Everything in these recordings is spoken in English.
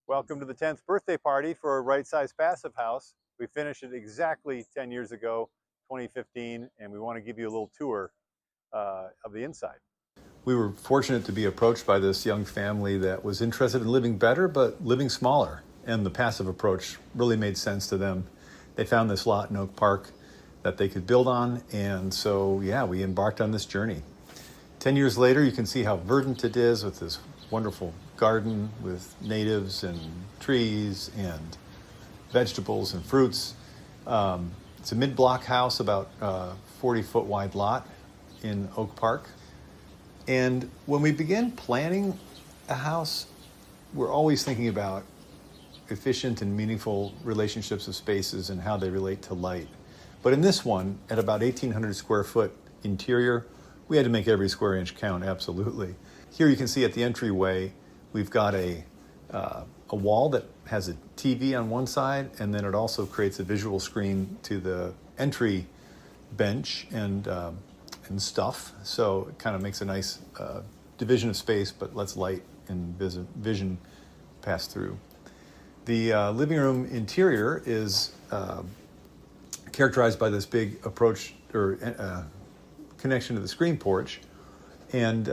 Welcome to the 10th birthday party for a right-size passive house. We finished it exactly 10 years ago, 2015, and we want to give you a little tour of the inside. We were fortunate to be approached by this young family that was interested in living better, but living smaller. And the passive approach really made sense to them. They found this lot in Oak Park that they could build on. And so, yeah, we embarked on this journey. 10 years later, you can see how verdant it is with this wonderful garden with natives and trees and vegetables and fruits. It's a mid-block house, about 40-foot wide lot in Oak Park. And when we begin planning a house, we're always thinking about efficient and meaningful relationships of spaces and how they relate to light. But in this one, at about 1,800 square foot interior, we had to make every square inch count, absolutely. Here you can see at the entryway, we've got a wall that has a TV on one side, and then it also creates a visual screen to the entry bench and stuff. So it kind of makes a nice division of space, but lets light and vision pass through. The living room interior is characterized by this big approach or connection to the screen porch. And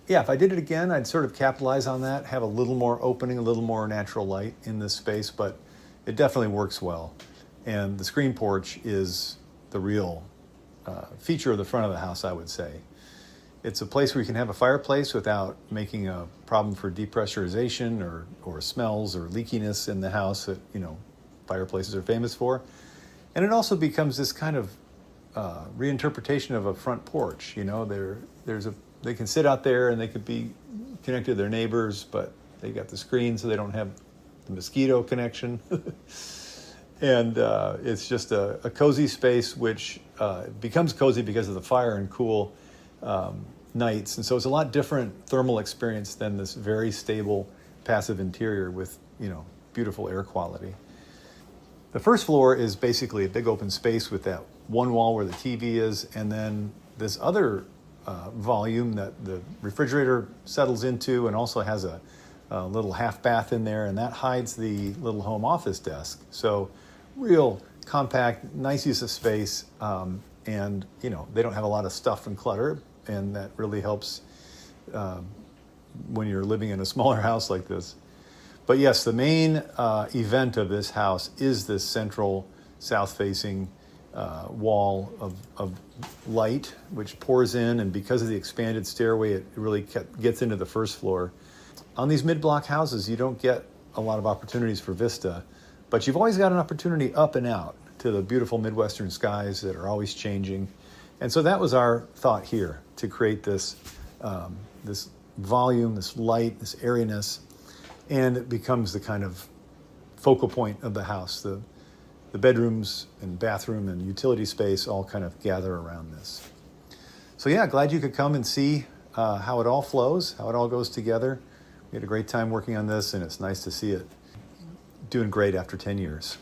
yeah, if I did it again, I'd sort of capitalize on that, have a little more opening, a little more natural light in this space, but it definitely works well. And the screen porch is the real feature of the front of the house, I would say. It's a place where you can have a fireplace without making a problem for depressurization or smells or leakiness in the house that, fireplaces are famous for. And it also becomes this kind of reinterpretation of a front porch. They can sit out there and they could be connected to their neighbors, but they got the screen so they don't have the mosquito connection. And it's just a cozy space, which becomes cozy because of the fire and cool nights. And so it's a lot different thermal experience than this very stable passive interior with, beautiful air quality. The first floor is basically a big open space with that one wall where the TV is, and then this other volume that the refrigerator settles into, and also has a little half bath in there, and that hides the little home office desk. So real compact, nice use of space, and they don't have a lot of stuff and clutter, and that really helps when you're living in a smaller house like this. But yes, the main event of this house is this central south-facing wall of light, which pours in, and because of the expanded stairway, it really gets into the first floor. On these mid-block houses, you don't get a lot of opportunities for vista, but you've always got an opportunity up and out to the beautiful Midwestern skies that are always changing. And so that was our thought here, to create this this volume, this light, this airiness, and it becomes the kind of focal point of the house. The bedrooms and bathroom and utility space all kind of gather around this. So yeah, glad you could come and see how it all flows, how it all goes together. We had a great time working on this, and it's nice to see it doing great after 10 years.